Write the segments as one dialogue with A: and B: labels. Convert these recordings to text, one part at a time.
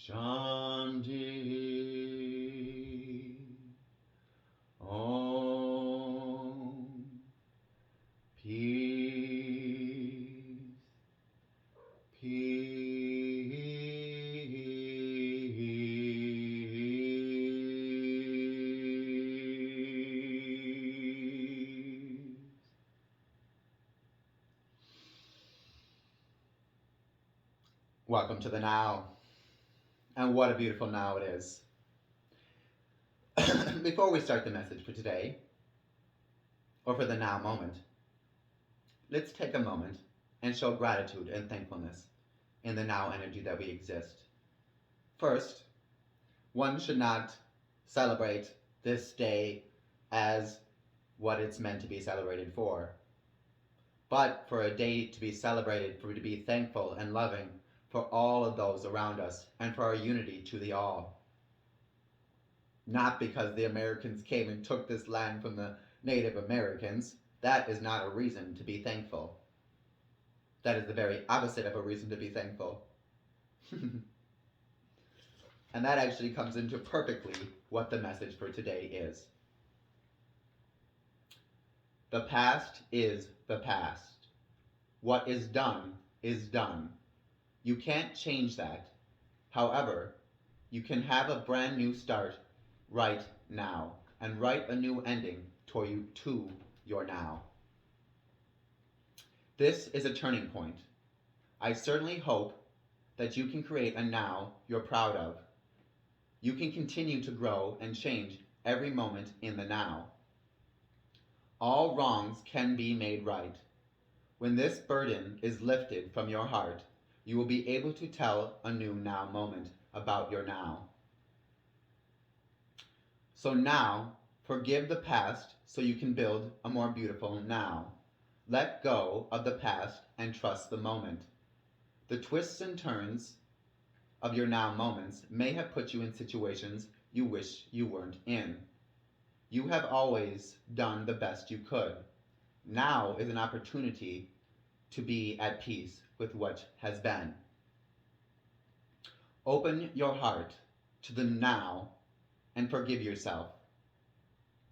A: Shanti. Om. Peace. Peace. Welcome to the now. And what a beautiful now it is. Before we start the message for today, or for the now moment, let's take a moment and show gratitude and thankfulness in the now energy that we exist. First, one should not celebrate this day as what it's meant to be celebrated for, but for a day to be celebrated, for to be thankful and loving for all of those around us and for our unity to the all. Not because the Americans came and took this land from the Native Americans. That is not a reason to be thankful. That is the very opposite of a reason to be thankful. And that actually comes into perfectly what the message for today is. The past is the past. What is done is done. You can't change that. However, you can have a brand new start right now and write a new ending to your now. This is a turning point. I certainly hope that you can create a now you're proud of. You can continue to grow and change every moment in the now. All wrongs can be made right. When this burden is lifted from your heart, you will be able to tell a new now moment about your now. So now, forgive the past so you can build a more beautiful now. Let go of the past and trust the moment. The twists and turns of your now moments may have put you in situations you wish you weren't in. You have always done the best you could. Now is an opportunity to be at peace with what has been. Open your heart to the now and forgive yourself.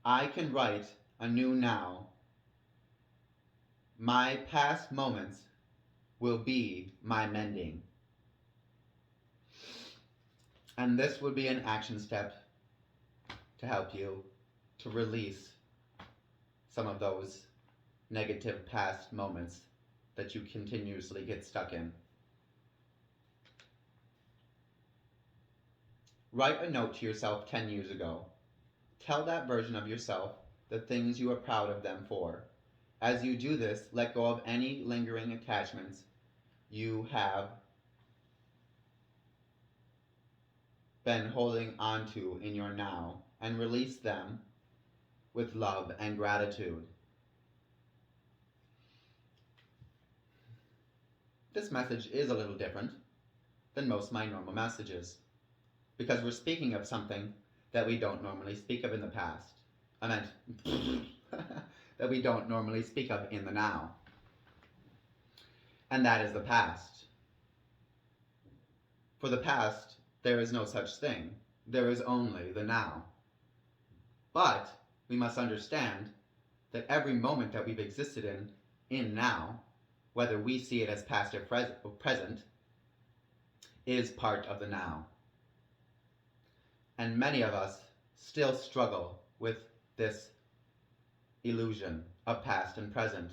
A: I can write a new now. My past moments will be my mending. And this would be an action step to help you to release some of those negative past moments that you continuously get stuck in. Write a note to yourself 10 years ago. Tell that version of yourself the things you are proud of them for. As you do this, let go of any lingering attachments you have been holding onto in your now and release them with love and gratitude. This message is a little different than most of my normal messages because we're speaking of something that we don't normally speak of in the past. I meant that we don't normally speak of in the now. And that is the past. For the past, there is no such thing. There is only the now. But we must understand that every moment that we've existed in now, whether we see it as past or present, is part of the now. And many of us still struggle with this illusion of past and present.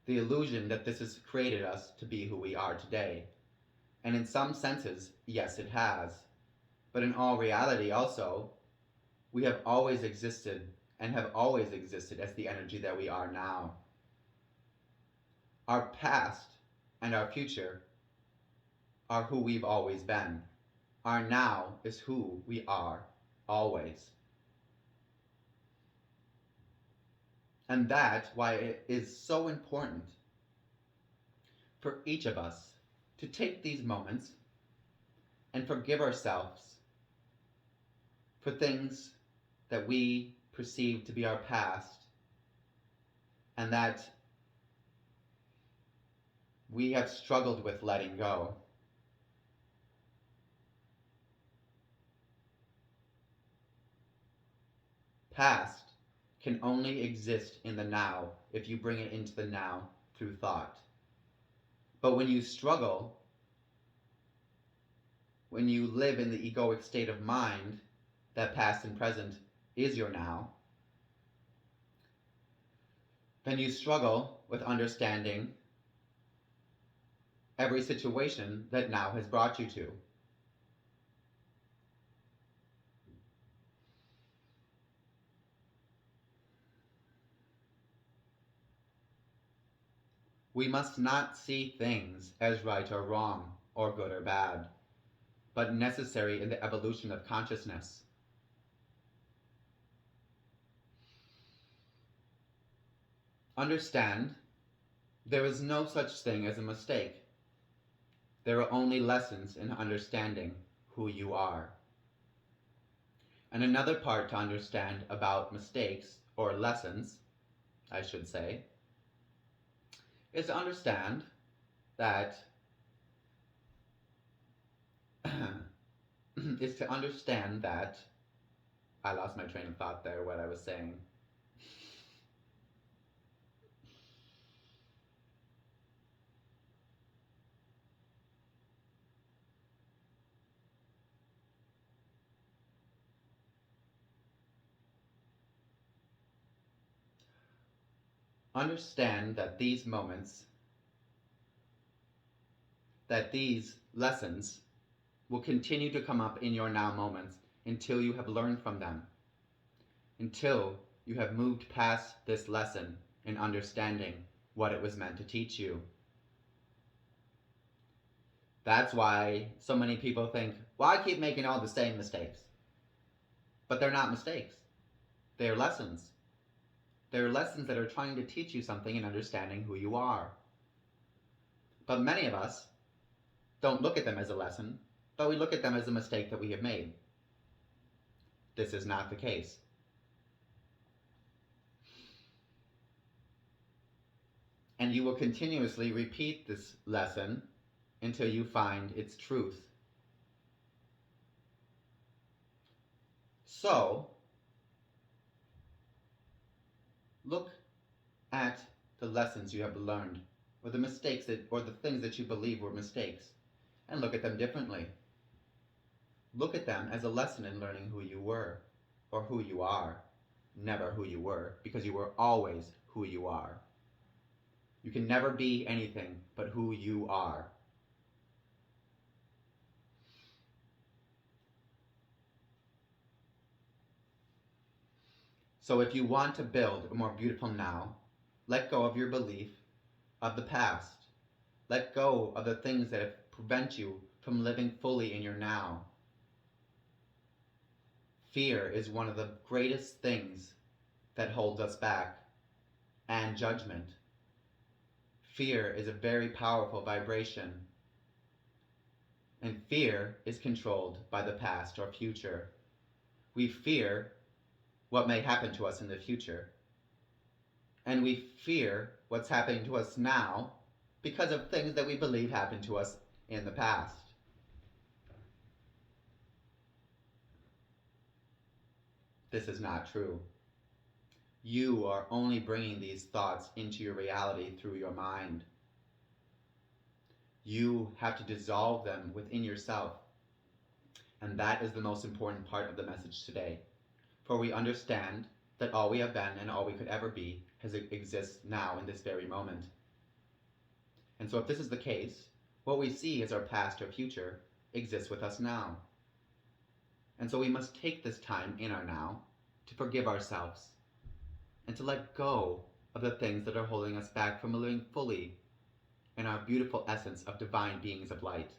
A: The illusion that this has created us to be who we are today. And in some senses, yes, it has. But in all reality also, we have always existed and have always existed as the energy that we are now. Our past and our future are who we've always been. Our now is who we are always. And that's why it is so important for each of us to take these moments and forgive ourselves for things that we perceive to be our past and that we have struggled with letting go. Past can only exist in the now if you bring it into the now through thought. But when you struggle, when you live in the egoic state of mind that past and present is your now, then you struggle with understanding every situation that now has brought you to. We must not see things as right or wrong, or good or bad, but necessary in the evolution of consciousness. Understand, there is no such thing as a mistake. There are only lessons in understanding who you are. And another part to understand about mistakes, or lessons, I should say, is to understand that I lost my train of thought there, what I was saying. Understand that these moments, that these lessons will continue to come up in your now moments until you have learned from them, until you have moved past this lesson in understanding what it was meant to teach you. That's why so many people think, well, I keep making all the same mistakes. But they're not mistakes. They're lessons. They're lessons that are trying to teach you something in understanding who you are. But many of us don't look at them as a lesson, but we look at them as a mistake that we have made. This is not the case. And you will continuously repeat this lesson until you find its truth. So, look at the lessons you have learned, or the mistakes or the things that you believe were mistakes, and look at them differently. Look at them as a lesson in learning who you were, or who you are. Never who you were, because you were always who you are. You can never be anything but who you are. So if you want to build a more beautiful now, let go of your belief of the past. Let go of the things that prevent you from living fully in your now. Fear is one of the greatest things that holds us back, and judgment. Fear is a very powerful vibration, and fear is controlled by the past or future. We fear what may happen to us in the future, and we fear what's happening to us now because of things that we believe happened to us in the past. This is not true. You are only bringing these thoughts into your reality through your mind. You have to dissolve them within yourself. And that is the most important part of the message today. For we understand that all we have been and all we could ever be exists now in this very moment. And so if this is the case, what we see as our past or future exists with us now. And so we must take this time in our now to forgive ourselves and to let go of the things that are holding us back from living fully in our beautiful essence of divine beings of light.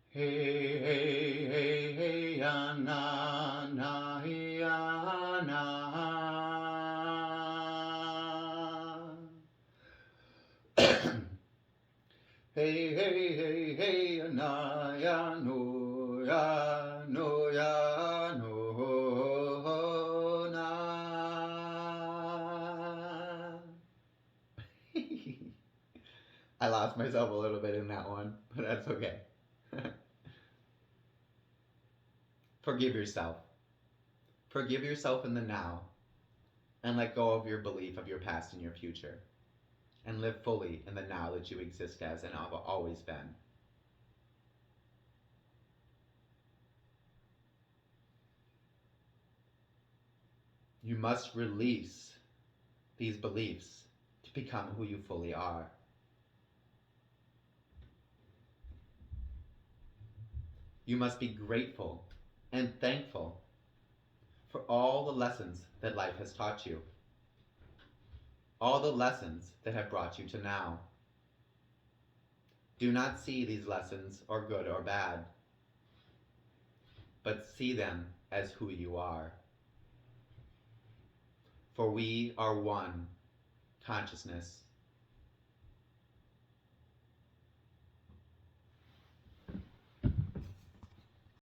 A: Hey, hey, hey, hey, na, na, na. Hey, hey, hey, hey, na, ya, no, ya, no, ya, no, na. I lost myself a little bit in that one, but that's okay. Forgive yourself. Forgive yourself in the now, and let go of your belief of your past and your future, and live fully in the now that you exist as and have always been. You must release these beliefs to become who you fully are. You must be grateful and thankful for all the lessons that life has taught you, all the lessons that have brought you to now. Do not see these lessons or good or bad, but see them as who you are. For we are one consciousness